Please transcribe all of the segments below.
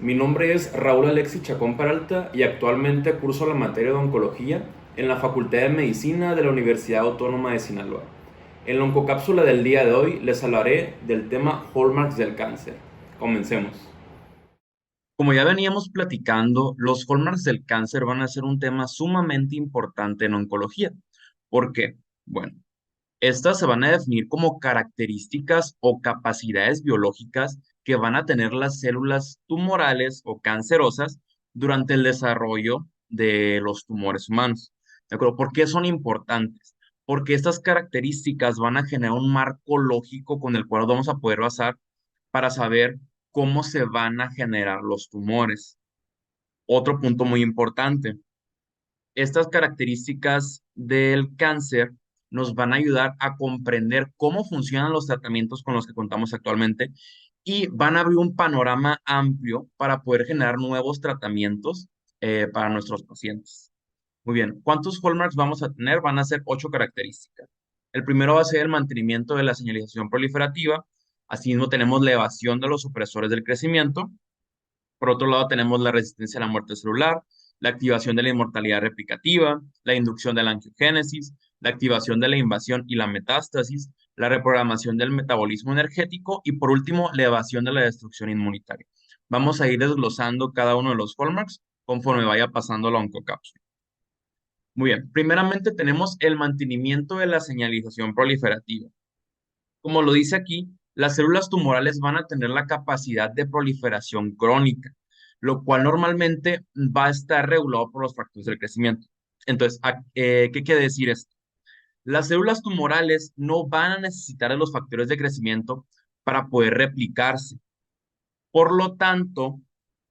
Mi nombre es Raúl Alexis Chacón Peralta y actualmente curso la materia de oncología en la Facultad de Medicina de la Universidad Autónoma de Sinaloa. En la oncocápsula del día de hoy les hablaré del tema hallmarks del cáncer. Comencemos. Como ya veníamos platicando, los hallmarks del cáncer van a ser un tema sumamente importante en oncología. ¿Por qué? Bueno, estas se van a definir como características o capacidades biológicas que van a tener las células tumorales o cancerosas durante el desarrollo de los tumores humanos. ¿De acuerdo? ¿Por qué son importantes? Porque estas características van a generar un marco lógico con el cual vamos a poder basar para saber cómo se van a generar los tumores. Otro punto muy importante, estas características del cáncer nos van a ayudar a comprender cómo funcionan los tratamientos con los que contamos actualmente y van a abrir un panorama amplio para poder generar nuevos tratamientos para nuestros pacientes. Muy bien, ¿cuántos hallmarks vamos a tener? Van a ser 8 características. El primero va a ser el mantenimiento de la señalización proliferativa. Asimismo, tenemos la evasión de los supresores del crecimiento. Por otro lado, tenemos la resistencia a la muerte celular, la activación de la inmortalidad replicativa, la inducción de la angiogénesis, la activación de la invasión y la metástasis, la reprogramación del metabolismo energético y por último, la evasión de la destrucción inmunitaria. Vamos a ir desglosando cada uno de los hallmarks conforme vaya pasando la oncocápsula. Muy bien, primeramente tenemos el mantenimiento de la señalización proliferativa. Como lo dice aquí, las células tumorales van a tener la capacidad de proliferación crónica, lo cual normalmente va a estar regulado por los factores del crecimiento. Entonces, ¿qué quiere decir esto? Las células tumorales no van a necesitar de los factores de crecimiento para poder replicarse. Por lo tanto,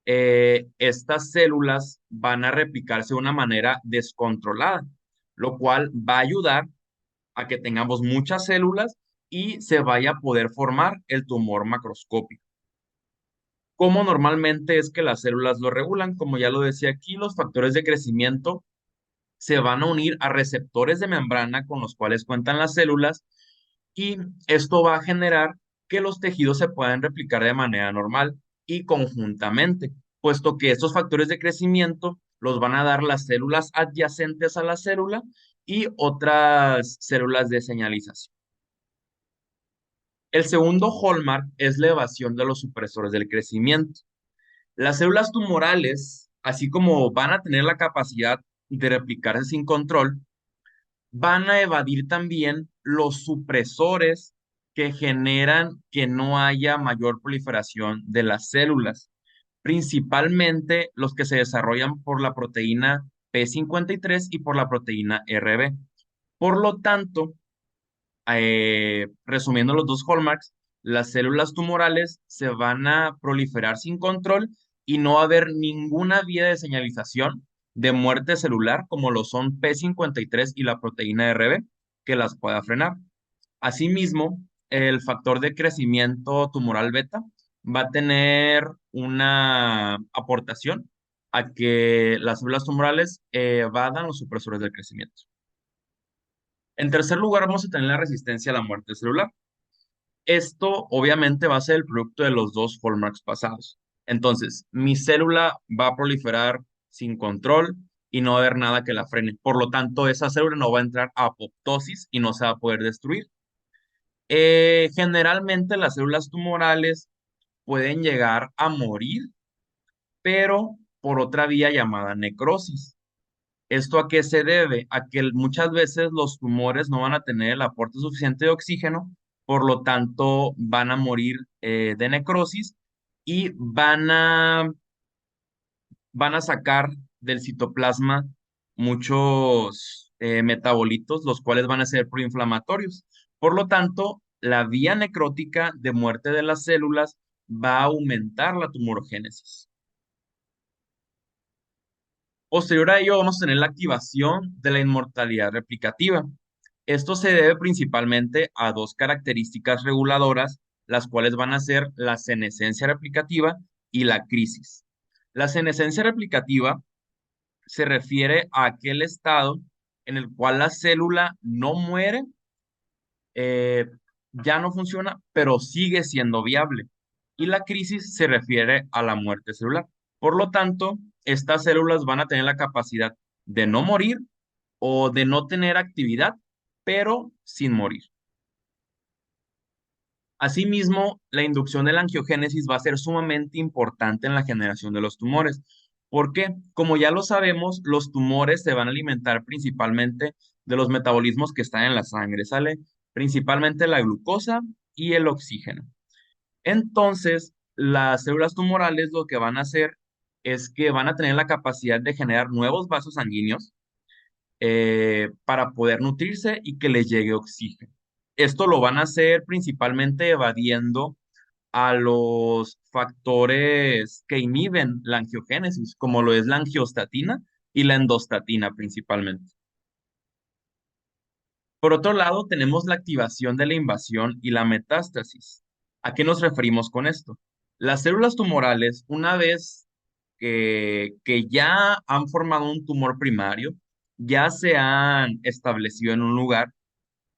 estas células van a replicarse de una manera descontrolada, lo cual va a ayudar a que tengamos muchas células y se vaya a poder formar el tumor macroscópico. ¿Cómo normalmente es que las células lo regulan? Como ya lo decía aquí, los factores de crecimiento se van a unir a receptores de membrana con los cuales cuentan las células y esto va a generar que los tejidos se puedan replicar de manera normal y conjuntamente, puesto que estos factores de crecimiento los van a dar las células adyacentes a la célula y otras células de señalización. El segundo hallmark es la evasión de los supresores del crecimiento. Las células tumorales, así como van a tener la capacidad de replicarse sin control, van a evadir también los supresores que generan que no haya mayor proliferación de las células, principalmente los que se desarrollan por la proteína P53 y por la proteína RB. Por lo tanto, resumiendo los dos hallmarks, las células tumorales se van a proliferar sin control y no va a haber ninguna vía de señalización de muerte celular como lo son P53 y la proteína RB que las pueda frenar. Asimismo, el factor de crecimiento tumoral beta va a tener una aportación a que las células tumorales evadan los supresores del crecimiento. En tercer lugar, vamos a tener la resistencia a la muerte celular. Esto obviamente va a ser el producto de los dos hallmarks pasados. Entonces, mi célula va a proliferar sin control y no va a haber nada que la frene. Por lo tanto, esa célula no va a entrar a apoptosis y no se va a poder destruir. Generalmente las células tumorales pueden llegar a morir, pero por otra vía llamada necrosis. ¿Esto a qué se debe? A que muchas veces los tumores no van a tener el aporte suficiente de oxígeno, por lo tanto van a morir de necrosis y van a sacar del citoplasma muchos metabolitos, los cuales van a ser proinflamatorios. Por lo tanto, la vía necrótica de muerte de las células va a aumentar la tumorogénesis. Posterior a ello, vamos a tener la activación de la inmortalidad replicativa. Esto se debe principalmente a dos características reguladoras, las cuales van a ser la senescencia replicativa y la crisis. La senescencia replicativa se refiere a aquel estado en el cual la célula no muere, eh, ya no funciona, pero sigue siendo viable. y la crisis se refiere a la muerte celular. Por lo tanto, estas células van a tener la capacidad de no morir o de no tener actividad, pero sin morir. Asimismo, la inducción de la angiogénesis va a ser sumamente importante en la generación de los tumores. ¿Por qué? Como ya lo sabemos, los tumores se van a alimentar principalmente de los metabolismos que están en la sangre, ¿sale? Principalmente la glucosa y el oxígeno. Entonces, las células tumorales lo que van a hacer es que van a tener la capacidad de generar nuevos vasos sanguíneos para poder nutrirse y que les llegue oxígeno. Esto lo van a hacer principalmente evadiendo a los factores que inhiben la angiogénesis, como lo es la angiostatina y la endostatina principalmente. Por otro lado, tenemos la activación de la invasión y la metástasis. ¿A qué nos referimos con esto? Las células tumorales, una vez que ya han formado un tumor primario, ya se han establecido en un lugar,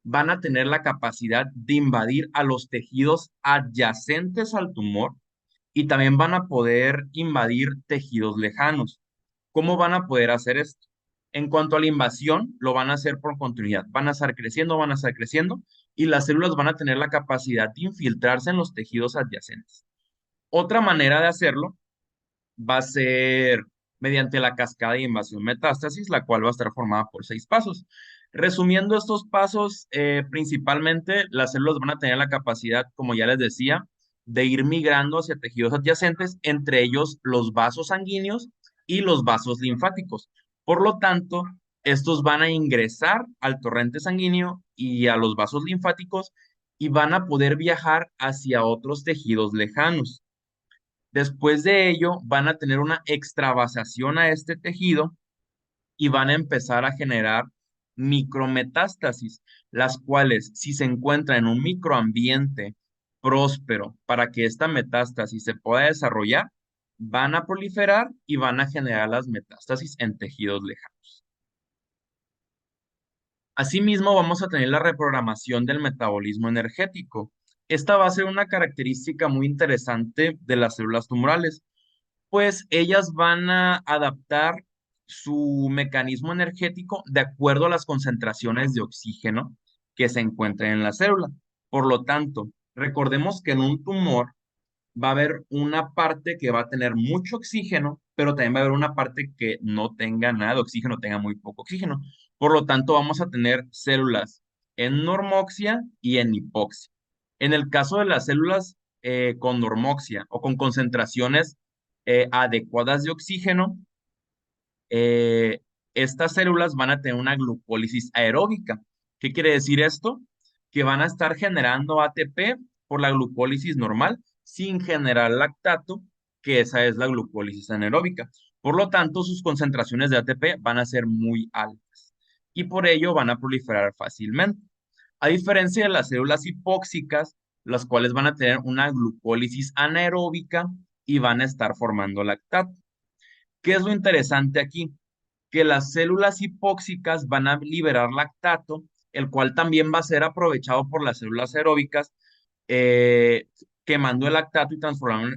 van a tener la capacidad de invadir a los tejidos adyacentes al tumor y también van a poder invadir tejidos lejanos. ¿Cómo van a poder hacer esto? En cuanto a la invasión, lo van a hacer por continuidad. Van a estar creciendo y las células van a tener la capacidad de infiltrarse en los tejidos adyacentes. Otra manera de hacerlo va a ser mediante la cascada de invasión metástasis, la cual va a estar formada por 6 pasos. Resumiendo estos pasos, principalmente las células van a tener la capacidad, como ya les decía, de ir migrando hacia tejidos adyacentes, entre ellos los vasos sanguíneos y los vasos linfáticos. Por lo tanto, estos van a ingresar al torrente sanguíneo y a los vasos linfáticos y van a poder viajar hacia otros tejidos lejanos. Después de ello, van a tener una extravasación a este tejido y van a empezar a generar micrometástasis, las cuales, si se encuentran en un microambiente próspero para que esta metástasis se pueda desarrollar, van a proliferar y van a generar las metástasis en tejidos lejanos. Asimismo, vamos a tener la reprogramación del metabolismo energético. Esta va a ser una característica muy interesante de las células tumorales, pues ellas van a adaptar su mecanismo energético de acuerdo a las concentraciones de oxígeno que se encuentren en la célula. Por lo tanto, recordemos que en un tumor va a haber una parte que va a tener mucho oxígeno, pero también va a haber una parte que no tenga nada de oxígeno, tenga muy poco oxígeno. Por lo tanto, vamos a tener células en normoxia y en hipoxia. En el caso de las células con normoxia o con concentraciones adecuadas de oxígeno, eh, estas células van a tener una glucólisis aeróbica. ¿Qué quiere decir esto? Que van a estar generando ATP por la glucólisis normal sin generar lactato, que esa es la glucólisis anaeróbica. Por lo tanto, sus concentraciones de ATP van a ser muy altas y por ello van a proliferar fácilmente. A diferencia de las células hipóxicas, las cuales van a tener una glucólisis anaeróbica y van a estar formando lactato. ¿Qué es lo interesante aquí? Que las células hipóxicas van a liberar lactato, el cual también va a ser aprovechado por las células aeróbicas, eh, quemando el lactato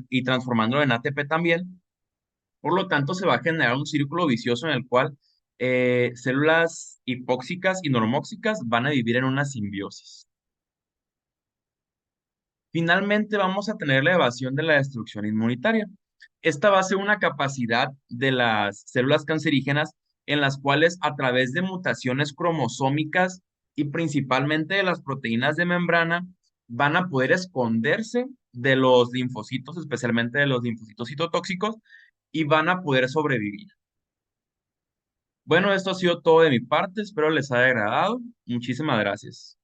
y transformándolo en ATP también. Por lo tanto, se va a generar un círculo vicioso en el cual células hipóxicas y normóxicas van a vivir en una simbiosis. Finalmente, vamos a tener la evasión de la destrucción inmunitaria. Esta va a ser una capacidad de las células cancerígenas en las cuales a través de mutaciones cromosómicas y principalmente de las proteínas de membrana van a poder esconderse de los linfocitos, especialmente de los linfocitos citotóxicos, y van a poder sobrevivir. Bueno, esto ha sido todo de mi parte. Espero les haya agradado. Muchísimas gracias.